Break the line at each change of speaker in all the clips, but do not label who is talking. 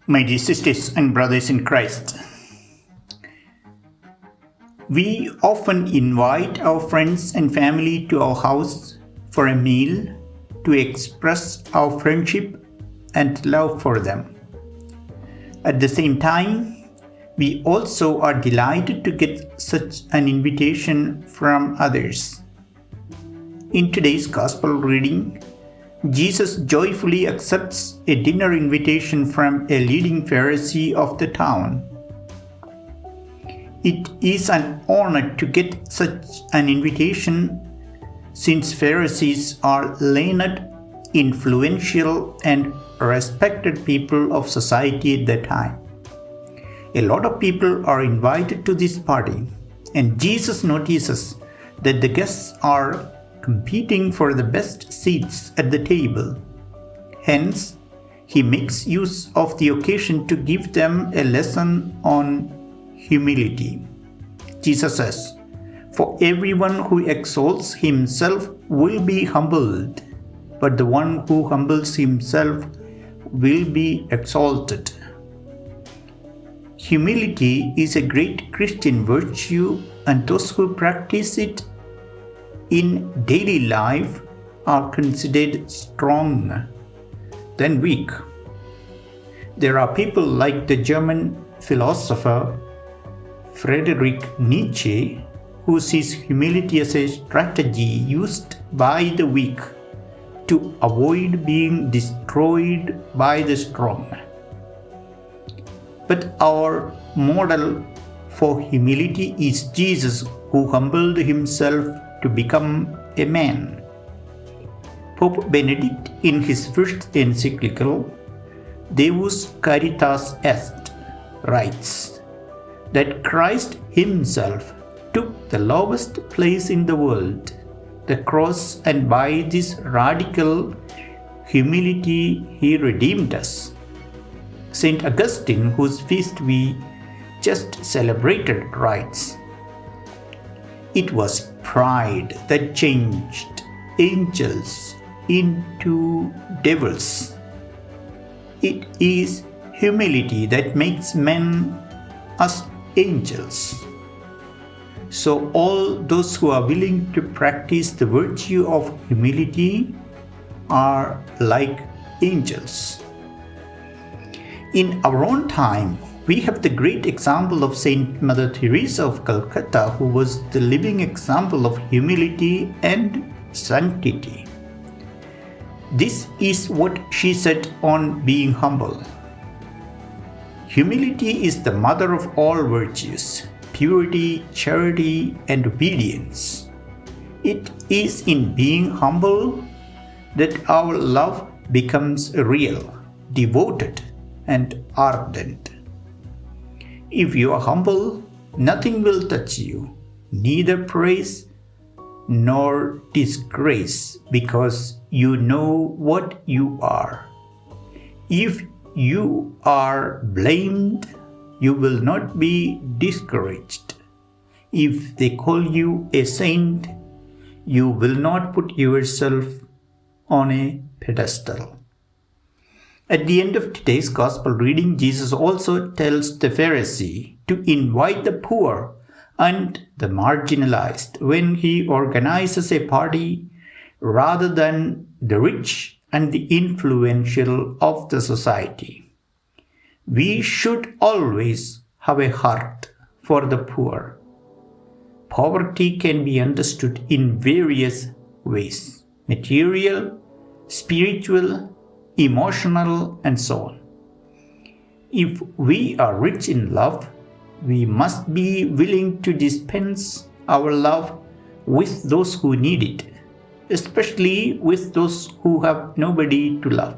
My dear sisters and brothers in Christ, we often invite our friends and family to our house for a meal to express our friendship and love for them. At the same time, we also are delighted to get such an invitation from others. In today's Gospel reading, Jesus joyfully accepts a dinner invitation from a leading Pharisee of the town. It is an honor to get such an invitation since Pharisees are learned, influential, and respected people of society at that time. A lot of people are invited to this party, and Jesus notices that the guests are competing for the best seats at the table. Hence, he makes use of the occasion to give them a lesson on humility. Jesus says, "For everyone who exalts himself will be humbled, but the one who humbles himself will be exalted." Humility is a great Christian virtue, and those who practice it in daily life are considered strong than weak. There are people like the German philosopher Friedrich Nietzsche who sees humility as a strategy used by the weak to avoid being destroyed by the strong. But our model for humility is Jesus, who humbled himself to become a man. Pope Benedict, in his first encyclical, Deus Caritas Est, writes that Christ himself took the lowest place in the world, the cross, and by this radical humility he redeemed us. Saint Augustine, whose feast we just celebrated, writes, "It was pride that changed angels into devils. It is humility that makes men as angels." So all those who are willing to practice the virtue of humility are like angels. In our own time, we have the great example of Saint Mother Teresa of Calcutta, who was the living example of humility and sanctity. This is what she said on being humble. "Humility is the mother of all virtues, purity, charity, and obedience. It is in being humble that our love becomes real, devoted, and ardent. If you are humble, nothing will touch you, neither praise nor disgrace, because you know what you are. If you are blamed, you will not be discouraged. If they call you a saint, you will not put yourself on a pedestal." At the end of today's Gospel reading, Jesus also tells the Pharisee to invite the poor and the marginalized when he organizes a party rather than the rich and the influential of the society. We should always have a heart for the poor. Poverty can be understood in various ways: material, spiritual, emotional, and so on. If we are rich in love, we must be willing to dispense our love with those who need it, especially with those who have nobody to love.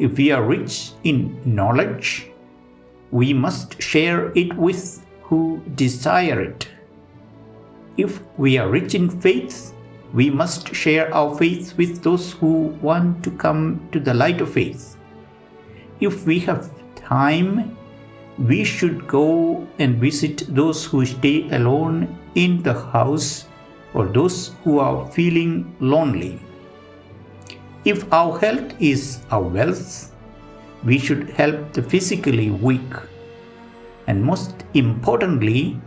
If we are rich in knowledge, we must share it with who desire it. If we are rich in faith, we must share our faith with those who want to come to the light of faith. If we have time, we should go and visit those who stay alone in the house or those who are feeling lonely. If our health is our wealth, we should help the physically weak. And most importantly,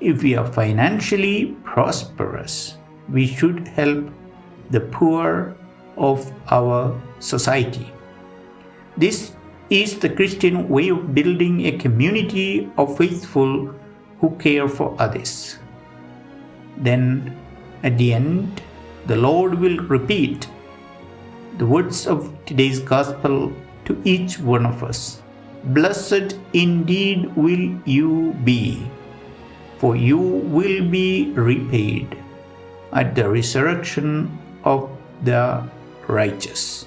if we are financially prosperous, we should help the poor of our society. This is the Christian way of building a community of faithful who care for others. Then, at the end, the Lord will repeat the words of today's Gospel to each one of us. Blessed indeed will you be, for you will be repaid at the resurrection of the righteous.